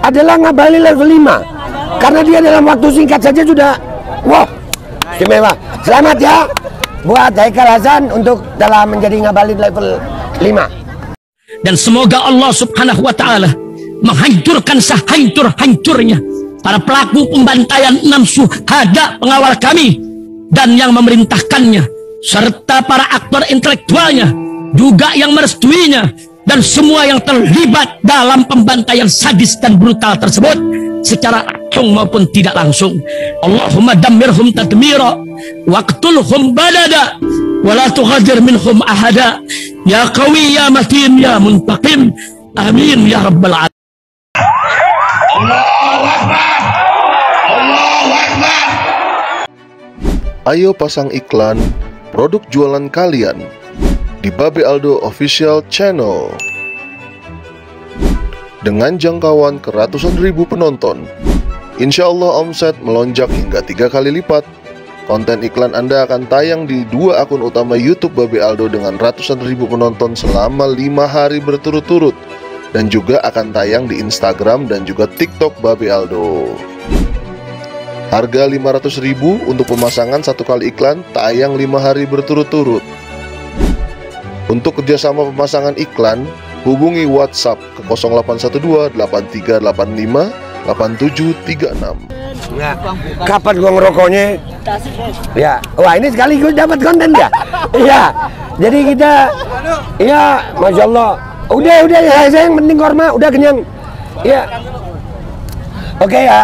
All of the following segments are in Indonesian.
adalah Ngabalin level 5. Karena dia dalam waktu singkat saja sudah wow, istimewa. Selamat ya buat Haikal Hasan untuk telah menjadi Ngabalin level 5. Dan semoga Allah Subhanahu wa ta'ala menghancurkan sehancur-hancurnya para pelaku pembantaian 6 syuhada pengawal kami dan yang memerintahkannya, serta para aktor intelektualnya juga yang merestuinya, dan semua yang terlibat dalam pembantaian sadis dan brutal tersebut secara langsung maupun tidak langsung. Allahumma dammirhum tadmira waqtulhum badada wala tughadir minhum ahada ya qawi ya matin ya muntaqim amin ya rabbal alamin. Allahu Akbar, Allahu Akbar. Ayo pasang iklan produk jualan kalian di Babe Aldo Official Channel. Dengan jangkauan ke ratusan ribu penonton, insya Allah omset melonjak hingga 3 kali lipat. Konten iklan Anda akan tayang di 2 akun utama YouTube Babe Aldo dengan ratusan ribu penonton selama 5 hari berturut-turut, dan juga akan tayang di Instagram dan juga TikTok Babe Aldo. Harga 500.000 untuk pemasangan 1 kali iklan tayang 5 hari berturut-turut. Untuk kerjasama pemasangan iklan, hubungi WhatsApp ke 0812 8385 8736. Nah, kapan gua ngerokoknya? Ya, wah ini sekaligus dapat konten ya. Iya, jadi kita, ya, masya Allah. Udah ya, saya yang penting korma, udah kenyang. Ya, oke ya.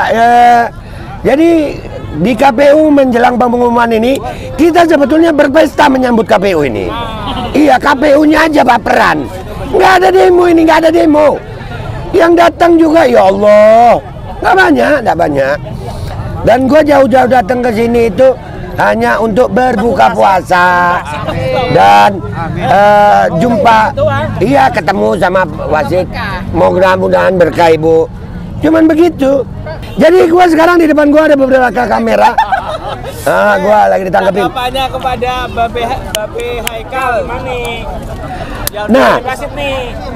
Jadi di KPU menjelang pengumuman ini, kita sebetulnya berpesta menyambut KPU ini. Iya, KPU-nya aja baperan. Nggak ada demo ini, nggak ada demo. Yang datang juga, ya Allah, nggak banyak. Dan gue jauh-jauh datang ke sini itu hanya untuk berbuka puasa dan jumpa, iya, ketemu sama wasit. Mudah-mudahan berkah Ibu. Cuman begitu. Jadi gue sekarang di depan gue ada beberapa kamera. Gue lagi ditangkepin. Tanggapannya kepada Babe Haikal nih. Nah,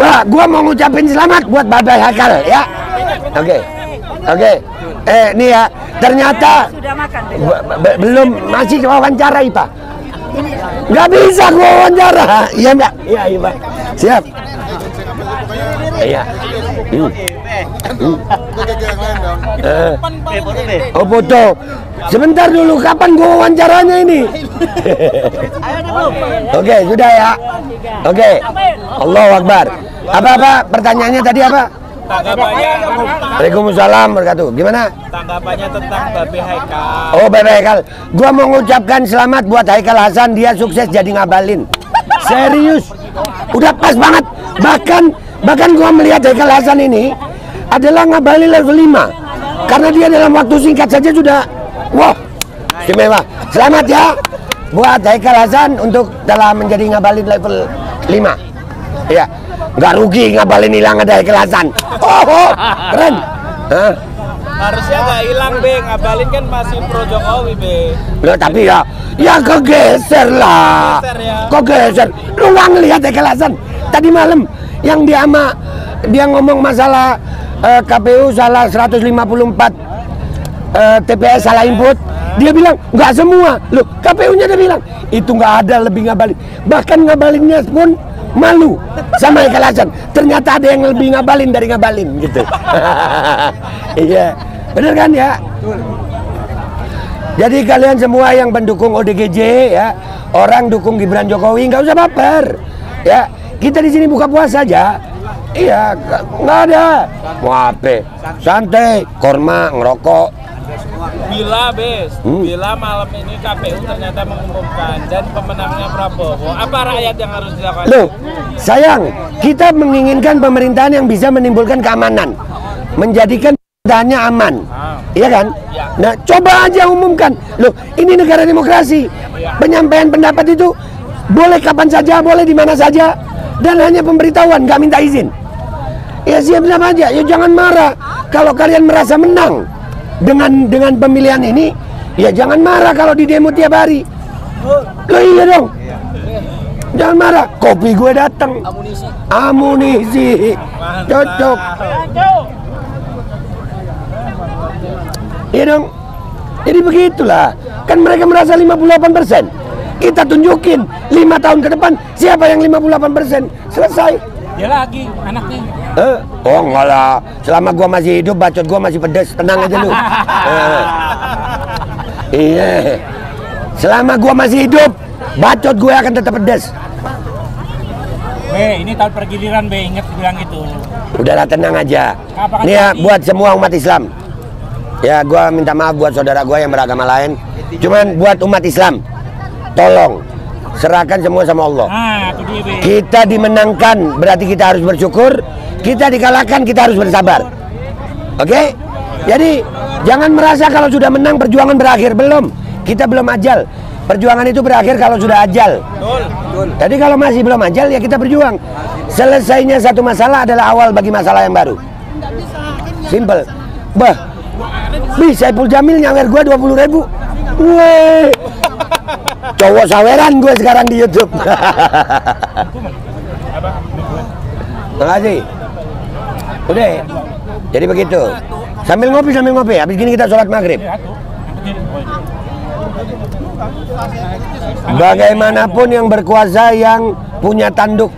wah, gue mau ngucapin selamat buat Babe Haikal ya. Oke. Nih ya, ternyata belum, masih wawancara Ipa. Nggak bisa gue wawancara. Iya Mbak. Iya Pak. Siap. Iya. Oh, foto. Sebentar dulu, kapan gua wawancaranya ini? Oke, sudah ya. Oke. Allahu Akbar. Apa pertanyaannya tadi apa? Tanggapannya, Waalaikumsalam wabarakatuh. Gimana? Tanggapannya tentang Babe Haikal. Oh, Babe Haikal. Gua mau mengucapkan selamat buat Haikal Hasan, dia sukses jadi Ngabalin. Serius. Udah pas banget. Bahkan gua melihat Haikal Hasan ini adalah Ngabalin level 5. Karena dia dalam waktu singkat saja sudah wow, istimewa. Selamat ya buat Haikal Hasan untuk telah menjadi Ngabalin level 5. Ya, nggak rugi Ngabalin hilang ada Haikal Hasan. Oh, keren. Harusnya nggak hilang, Be. Ngabalin kan masih pro Jokowi, Be. Loh, tapi ya kegeser lah. Kegeser. Lu nggak ngelihat Haikal Hasan tadi malam yang dia ngomong masalah KPU salah 154 TPS salah input. Dia bilang nggak semua. Loh, KPU-nya dia bilang itu nggak ada lebih Ngabalin. Bahkan Ngabalinnya pun malu sama Haikal Hasan. Ternyata ada yang lebih Ngabalin dari Ngabalin gitu. Iya, bener kan ya? Jadi kalian semua yang pendukung ODGJ ya, orang dukung Gibran Jokowi, nggak usah baper. Ya, kita di sini buka puasa aja. Iya, nggak ada. Mau apa? Santai, korma, ngerokok. Bila malam ini KPU ternyata mengumumkan dan pemenangnya Prabowo, apa rakyat yang harus dilakukan? Loh, sayang, kita menginginkan pemerintahan yang bisa menimbulkan keamanan, menjadikan pemerintahannya aman, iya kan? Ya. Nah, coba aja umumkan. Loh, ini negara demokrasi. Penyampaian pendapat itu boleh kapan saja, boleh di mana saja, dan hanya pemberitahuan, nggak minta izin. Ya siap-siap aja, ya jangan marah. Kalau kalian merasa menang dengan pemilihan ini, ya jangan marah kalau di demo tiap hari. Loh, iya dong. Jangan marah. Kopi gue datang. Amunisi. Cocok. Iya dong. Jadi begitulah. Kan mereka merasa 58%. Kita tunjukin 5 tahun ke depan siapa yang 58%. Selesai. Dia lagi anaknya. Oh enggak lah. Selama gua masih hidup, bacot gua masih pedes. Tenang aja lu. Iya. Selama gua masih hidup, bacot gue akan tetap pedes. Ini tahun pergiliran, inget bilang itu. Udahlah, tenang aja. Apakah Ini ya buat semua umat Islam. Ya, gua minta maaf buat saudara gua yang beragama lain. Cuman buat umat Islam, tolong serahkan semua sama Allah. Itu dia, Be. Kita dimenangkan, berarti kita harus bersyukur. Kita dikalahkan, kita harus bersabar. Oke? Jadi jangan merasa kalau sudah menang perjuangan berakhir. Belum. Kita belum ajal. Perjuangan itu berakhir kalau sudah ajal. Jadi kalau masih belum ajal, ya kita berjuang. Selesainya satu masalah adalah awal bagi masalah yang baru. Simple. Saiful Jamil nyawer gua 20.000. Weh. Cowok saweran gue sekarang di YouTube. Makasih. Udah. Jadi begitu. Sambil ngopi. Habis gini kita sholat maghrib. Bagaimanapun yang berkuasa, yang punya tanduk,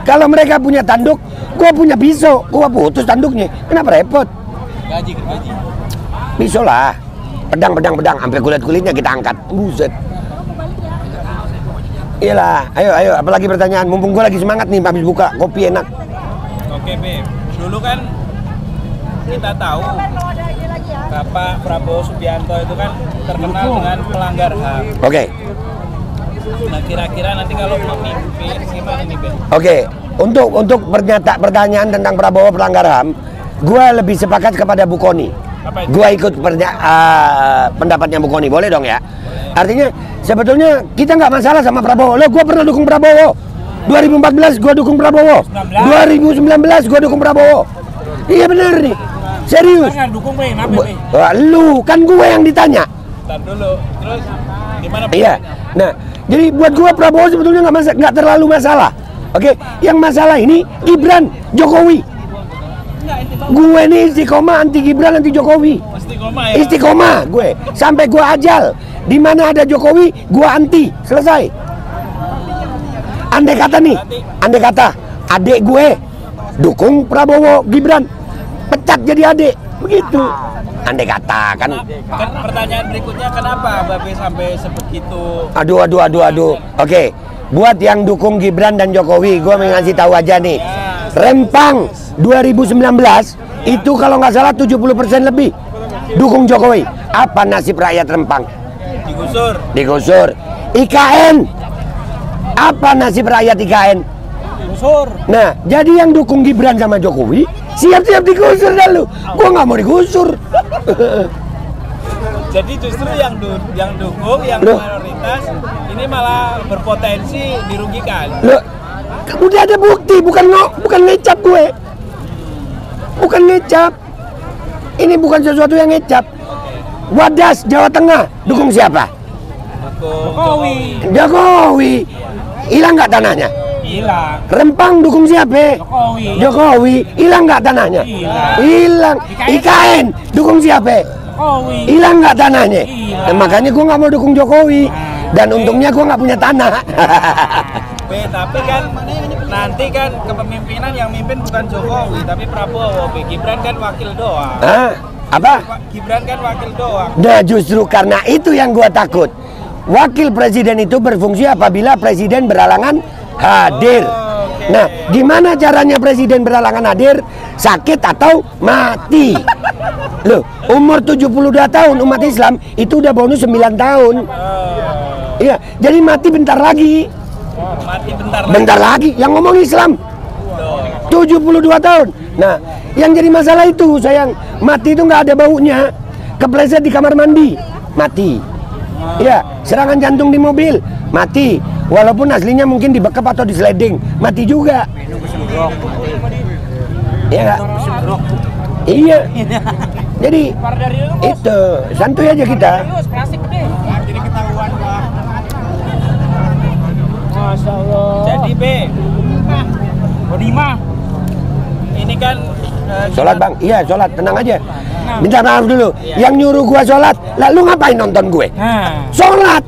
kalau mereka punya tanduk, gua punya pisau, gua putus tanduknya. Kenapa repot? Gaji. Pisau lah, pedang, sampai kulitnya kita angkat. Buset. Iyalah, ayo, apalagi pertanyaan. Mumpung gua lagi semangat nih, habis buka kopi enak. Oke, Beb. Dulu kan kita tahu Bapak Prabowo Subianto itu kan terkenal dengan pelanggar HAM. Oke. Nah, kira-kira nanti kalau memimpin gimana nih, Ben? Oke, untuk pertanyaan tentang Prabowo pelanggar HAM, gua lebih sepakat kepada Bu Koni. Apa itu? Gua ikut pendapatnya Bu Koni, boleh dong ya? Artinya sebetulnya kita nggak masalah sama Prabowo. Loh, gua pernah dukung Prabowo. 2014 gua dukung Prabowo. 2019 gua dukung Prabowo. Iya benar nih. Serius. Jangan dukung, Ben. Lu kan gue yang ditanya. Bentar dulu. Terus gimana, Ben? Iya. Nah, jadi buat gua Prabowo sebetulnya nggak terlalu masalah. Oke, yang masalah ini Gibran, Jokowi. Gue nih istiqomah anti Gibran, anti Jokowi. Istiqomah ya. Istiqomah gue sampai gue ajal. Di mana ada Jokowi, gue anti. Selesai. Andai kata adik gue dukung Prabowo Gibran, pecat jadi adik, begitu. Andai kata kan. Pertanyaan berikutnya, kenapa Babe sampai sebegitu? Aduh. Oke, buat yang dukung Gibran dan Jokowi, gue ngasih tahu aja nih. Rempang 2019 itu kalau nggak salah 70% lebih dukung Jokowi. Apa nasib rakyat Rempang? Digusur. IKN, apa nasib rakyat IKN? Digusur. Nah, jadi yang dukung Gibran sama Jokowi siap-siap digusur dah lu. Gua nggak mau digusur. Jadi justru yang dukung, yang mayoritas ini malah berpotensi dirugikan. Loh, udah ada bukti, bukan ngecap gue. Bukan ngecap. Ini bukan sesuatu yang ngecap. Wadas Jawa Tengah dukung siapa? Jokowi. Hilang nggak tanahnya? Hilang. Rempang dukung siapa? Jokowi. Hilang nggak tanahnya? Hilang. IKN dukung siapa? Hilang nggak tanahnya? Nah, makanya gue nggak mau dukung Jokowi. Dan untungnya gue nggak punya tanah. Tapi kan nanti kan kepemimpinan yang mimpin bukan Jokowi tapi Prabowo. Gibran kan wakil doang. Apa? Gibran kan wakil doang. Nah, justru karena itu yang gue takut. Wakil presiden itu berfungsi apabila presiden berhalangan hadir. Nah, gimana caranya presiden berhalangan hadir? Sakit atau mati. Loh, umur 72 tahun umat Islam itu udah bonus 9 tahun. Iya, jadi mati bentar lagi. Bentar lagi. Yang ngomong Islam 72 tahun. Nah, yang jadi masalah itu sayang, mati itu nggak ada baunya. Kepleset di kamar mandi, mati. Ya, serangan jantung di mobil, mati. Walaupun aslinya mungkin dibekap atau di sliding, mati juga. Iya nggak? Iya. Jadi itu santuy aja kita. Masya Allah. Jadi Bonima, ini kan sholat bang, iya sholat, tenang aja. Minta maaf dulu. Yang nyuruh gua sholat, lalu ngapain nonton gue? Sholat.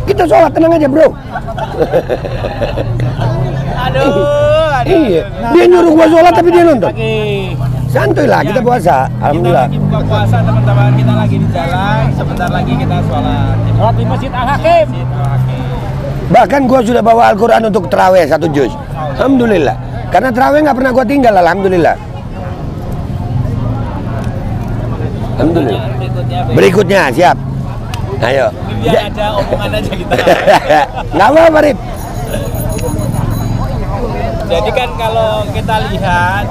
Kita sholat, tenang aja bro. Aduh. Iya. Dia nyuruh gua sholat tapi dia nonton. Santuy lah, kita puasa. Alhamdulillah. Kita lagi buka puasa teman-teman, kita lagi di jalan. Sebentar lagi kita sholat. Sholat di Masjid Al-Hakim. Bahkan gua sudah bawa Al-Quran untuk terawih 1 juz. Alhamdulillah. Karena terawih nggak pernah gua tinggal, alhamdulillah. Alhamdulillah. Berikutnya siap. Ayo. Biar ada omongan aja kita. Nggak apa-apa, Rip. Jadi kan kalau kita lihat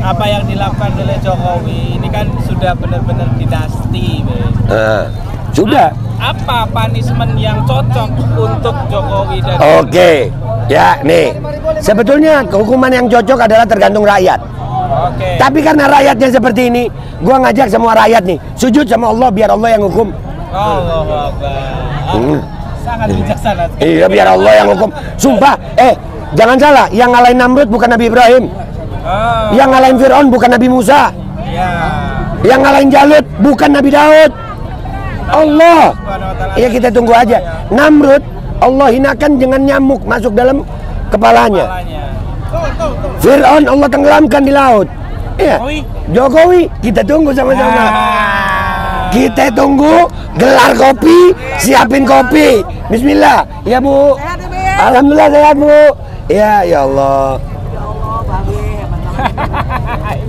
apa yang dilakukan oleh Jokowi ini kan sudah benar-benar dinasti. Sudah. Apa punishment yang cocok untuk Jokowi dan Oke. Ya, nih. Sebetulnya hukuman yang cocok adalah tergantung rakyat. Oke. Tapi karena rakyatnya seperti ini, gua ngajak semua rakyat nih, sujud sama Allah biar Allah yang hukum. Allahu Akbar. Sangat bijaksana. Iya, biar Allah yang hukum. Sumpah, jangan salah, yang ngalahin Namrud bukan Nabi Ibrahim. Yang ngalahin Fir'aun bukan Nabi Musa. Ya. Yang ngalahin Jalut bukan Nabi Daud. Allah. Iya, kita tunggu aja. Namrud Allah hinakan dengan nyamuk masuk dalam kepalanya. Fir'aun Allah tenggelamkan di laut. Iya. Jokowi kita tunggu sama-sama. Kita tunggu gelar kopi, siapin kopi. Bismillah. Ya Bu. Alhamdulillah sehat Bu. Ya Allah.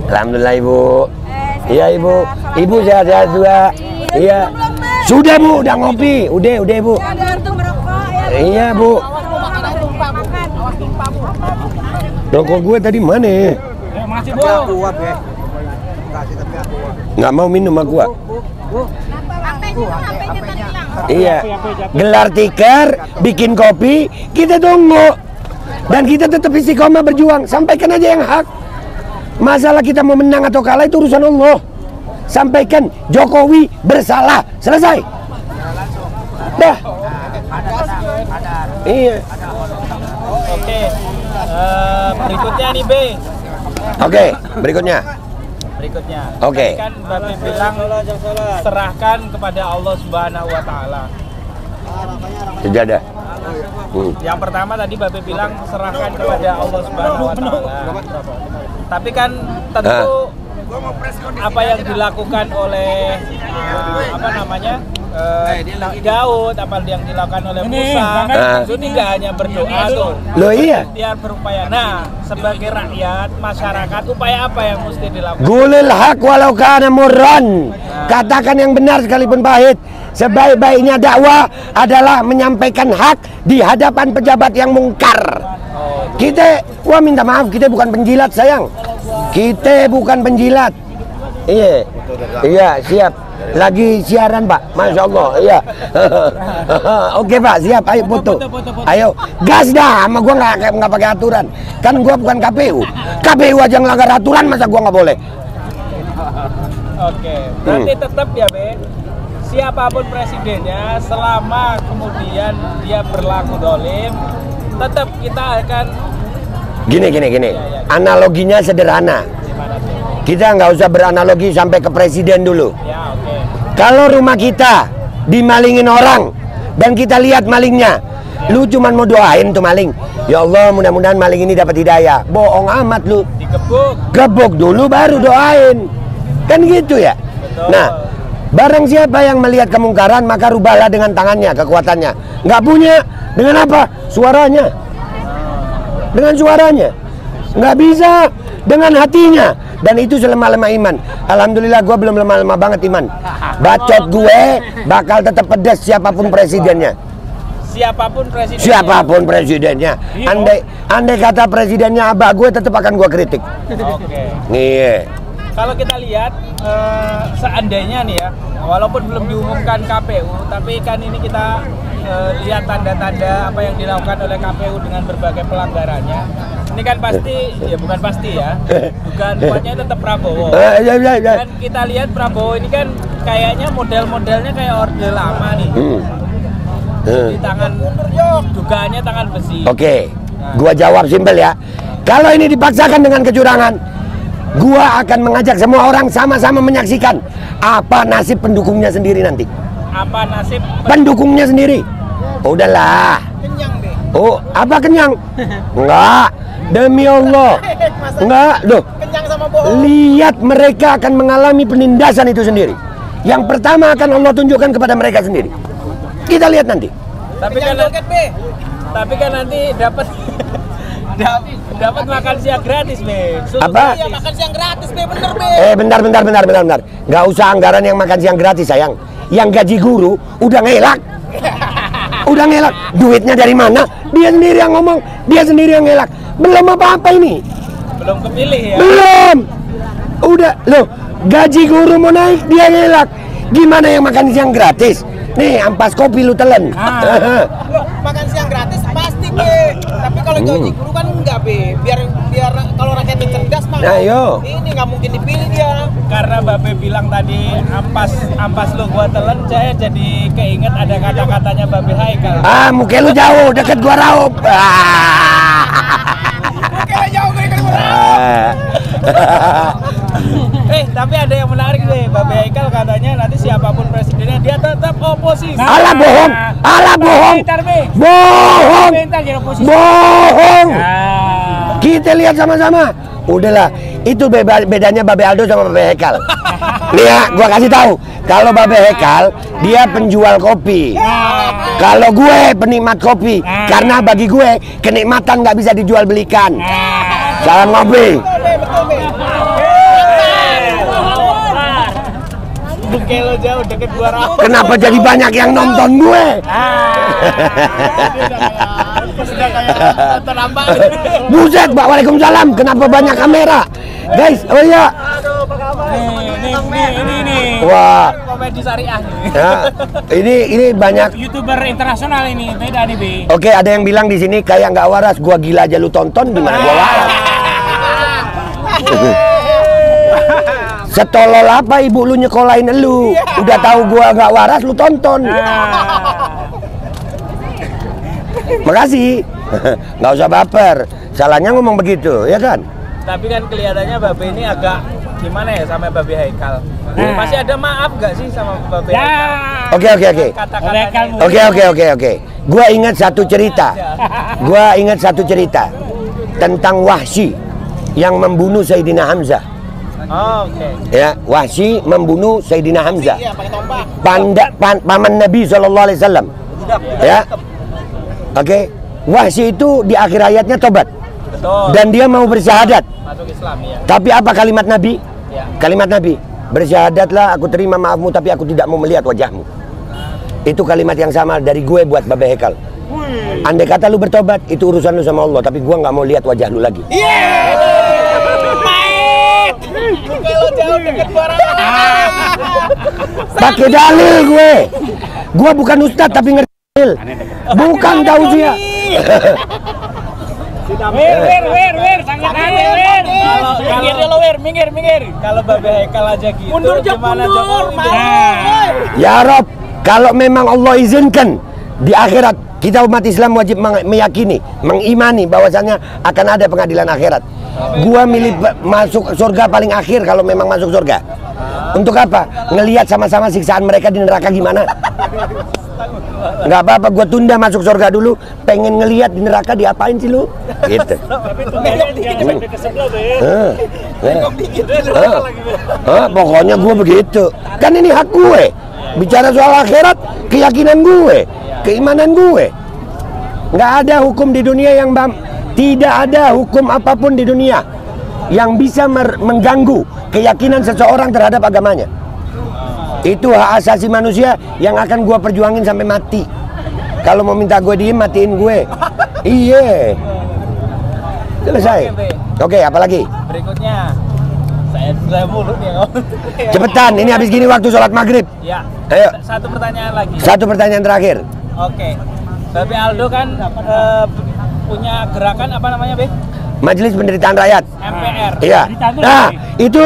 Alhamdulillah Ibu. Iya Ibu. Ibu sehat-sehat juga. Iya. Sudah Bu, udah ngopi. Udah Bu. Iya Bu. Rokok gue tadi mana? Masih Bu. Nggak mau minum sama gua. Iya. Gelar tikar, bikin kopi, kita tunggu. Dan kita tetap istiqomah berjuang. Sampaikan aja yang hak. Masalah kita mau menang atau kalah itu urusan Allah. Sampaikan Jokowi bersalah. Selesai. Dah. Iya. Oke. Berikutnya nih B. Oke, berikutnya. Oke. Kan Bapak bilang serahkan kepada Allah Subhanahu wa taala. Sejadah. Yang pertama tadi Bapak bilang serahkan kepada Allah Subhanahu wa taala. Tapi kan tentu apa yang dilakukan oleh Daud, apa yang dilakukan oleh Musa, itu tidak hanya berdoa tuh. Loh iya. Dia berupaya. Nah, sebagai rakyat, masyarakat, upaya apa yang mesti dilakukan? Gulil haq walau kana murran. Katakan yang benar sekalipun pahit. Sebaik-baiknya dakwah adalah menyampaikan hak di hadapan pejabat yang mungkar. Kita, wah minta maaf, kita bukan penjilat sayang. Kita bukan penjilat. Iya, iya siap. Lagi siaran Pak, Masya Allah. Iya. Oke Pak, siap. Ayo foto. Ayo, gas dah. Sama gua nggak pakai aturan. Kan gua bukan KPU. KPU aja ngelanggar aturan, masa gua nggak boleh? Oke, berarti tetap ya Be. Siapapun presidennya, selama kemudian dia berlaku dolim, tetap kita akan gini. Analoginya sederhana. Kita nggak usah beranalogi sampai ke presiden dulu. Ya, oke. Kalau rumah kita dimalingin orang dan kita lihat malingnya, lu cuman mau doain tuh maling. Ya Allah, mudah-mudahan maling ini dapat hidayah. Bohong amat lu. Gebuk dulu baru doain. Kan gitu ya. Betul. Nah, barang siapa yang melihat kemungkaran maka rubahlah dengan tangannya, kekuatannya. Nggak punya, dengan apa? Suaranya. Dengan suaranya. Nggak bisa, dengan hatinya. Dan itu selemah-lemah iman. Alhamdulillah gue belum lemah-lemah banget iman. Bacot gue bakal tetap pedas siapapun presidennya. Siapapun presidennya. Andai kata presidennya abah gue, tetap akan gue kritik. Oke. Iya. Kalau kita lihat seandainya nih ya, walaupun belum diumumkan KPU, tapi kan ini kita lihat tanda-tanda apa yang dilakukan oleh KPU dengan berbagai pelanggarannya. Ini kan pasti, ya bukan pasti ya, dugaan tetap Prabowo. Dan kita lihat Prabowo ini kan kayaknya model-modelnya kayak orde lama nih. Di tangan, dugaannya tangan besi. Oke, gua jawab simpel ya. Kalau ini dipaksakan dengan kecurangan, Gua akan mengajak semua orang sama-sama menyaksikan apa nasib pendukungnya sendiri nanti. Apa nasib Pendukungnya sendiri. Udahlah. kenyang deh? Oh, apa kenyang? Enggak. Demi Allah. Enggak, loh. Kenyang sama bohong. Lihat mereka akan mengalami penindasan itu sendiri. Yang pertama akan Allah tunjukkan kepada mereka sendiri. Kita lihat nanti. Tapi kan nanti dapat dapat makan siang gratis, Be. Apa? Iya, makan siang gratis, Be. Bener, Be. Bentar. Nggak usah anggaran yang makan siang gratis, sayang. Yang gaji guru udah ngelak. Udah ngelak. Duitnya dari mana? Dia sendiri yang ngomong. Dia sendiri yang ngelak. Belum apa-apa ini. Belum kepilih ya. Belum. Udah, loh. Gaji guru mau naik, dia ngelak. Gimana yang makan siang gratis? Nih, ampas kopi lu telan. Makan siang gratis pasti, Be. Tapi kalau gaji guru kan enggak, Be. Biar kalau rakyatnya cerdas mah. Ayo. Ini nggak mungkin dipilih dia. Karena Babe bilang tadi ampas lu gua telan, saya jadi keinget ada kata-katanya Babe Haikal. Muka lu jauh, deket gua raup. Mukanya jauh dari gua. Tapi ada yang menarik deh, Babe Haikal katanya nanti siapapun presidennya dia tetap oposisi. Alah bohong, bohong. Kita lihat sama-sama. Udahlah, itu bedanya Babe Aldo sama Babe Haikal. Nih ya, gua kasih tahu. Kalau Babe Haikal dia penjual kopi. Kalau gue penikmat kopi. Karena bagi gue kenikmatan nggak bisa dijual belikan. Salam ngopi. Bengkel lo jauh deket gua rawa. Kenapa jadi banyak yang nonton gue? Buset, Pak. Waalaikumsalam. Kenapa banyak kamera? Guys, oh iya. Ini. Wah. Komedi syariah nih. Ya, ini banyak YouTuber internasional ini, beda nih, Bi. Oke, ada yang bilang di sini kayak nggak waras. Gua gila aja lu tonton, gimana gua waras? Setolol apa ibu lu nyekolahin lu? Udah tahu gua nggak waras, lu tonton. Makasih. Nggak usah baper. Salahnya ngomong begitu, ya kan? Tapi kan kelihatannya Babe ini agak gimana ya sama Babe Haikal. Masih ada maaf nggak sih sama Babe Haikal? Oke. Kata-katanya. Oke. Gua ingat satu cerita tentang Wahsy yang membunuh Sayyidina Hamzah. Oke. Ya, Wahsy membunuh Sayyidina Hamzah. Iya, pakai tombak. Paman Nabi SAW. Ya. Oke. Wahsy itu di akhir hayatnya tobat. Betul. Dan dia mau bersyahadat. Masuk Islam ya. Tapi apa kalimat Nabi? Ya. Kalimat Nabi, bersyahadatlah aku terima maafmu tapi aku tidak mau melihat wajahmu. Itu kalimat yang sama dari gue buat Babe Haikal. Andai kata lu bertobat, itu urusan lu sama Allah, tapi gue nggak mau lihat wajah lu lagi. Kalau jauh deket barang. Pakai dalil gue. Gue bukan ustadz tapi ngerti dalil. Bukan tausiah. Wir, sangat minggir. Kalau Babe Haikal aja gitu, mundur gimana Jokowi? Ya Rob, kalau memang Allah izinkan di akhirat, kita umat Islam wajib meyakini, mengimani bahwasannya akan ada pengadilan akhirat. Gua milih masuk surga paling akhir kalau memang masuk surga. Untuk apa? Ngelihat sama-sama siksaan mereka di neraka gimana? Nggak apa-apa, gue tunda masuk surga dulu. Pengen ngelihat di neraka diapain sih lu? Gitu. Pokoknya gue begitu. Kan ini hak gue. Bicara soal akhirat, keyakinan gue, keimanan gue. Nggak ada hukum di dunia yang tidak ada hukum apapun di dunia yang bisa mengganggu keyakinan seseorang terhadap agamanya. Itu hak asasi manusia yang akan gue perjuangin sampai mati. Kalau mau minta gue diem, matiin gue. Iya. Selesai. Oke, apalagi? Berikutnya, saya mulu nih. Cepetan, ini habis gini waktu sholat maghrib. Ya. Ayo. Satu pertanyaan lagi. Satu pertanyaan terakhir. Oke. Babe Aldo kan punya gerakan apa namanya, Be? Majelis Penderitaan Rakyat. MPR. Iya. Nah, itu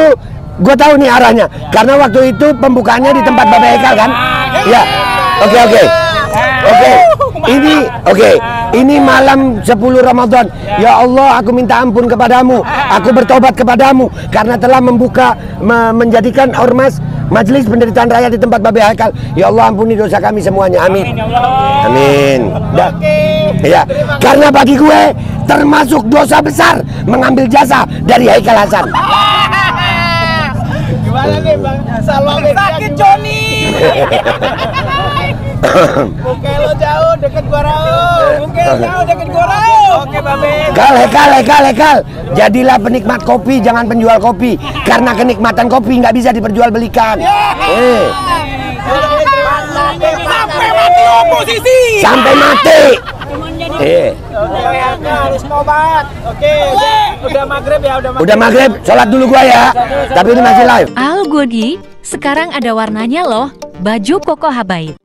gue tahu nih arahnya. Karena waktu itu pembukaannya di tempat Babe Haikal kan? Iya. Oke. Ini malam 10 Ramadan. Ya Allah, aku minta ampun kepadamu. Aku bertobat kepadamu karena telah menjadikan ormas Majelis Penderitaan Rakyat di tempat Babe Haikal. Ya Allah, ampuni dosa kami semuanya. Amin. Amin. Dah. Ya, karena bagi gue termasuk dosa besar mengambil jasa dari Haikal Hasan. Gimana nih Bang? Sakit Joni. Buke lo jauh deket gua Rao. Buke jauh deket gua Rao. Oke Babe. Hekal. Jadilah penikmat kopi, jangan penjual kopi. Karena kenikmatan kopi nggak bisa diperjualbelikan. Sampai mati oposisi. Sampai mati. Harus tobat. Oke, udah maghrib ya, udah maghrib. Sholat dulu gua ya. Tapi ini masih live. Al Godi, sekarang ada warnanya loh. Baju Koko Habaib.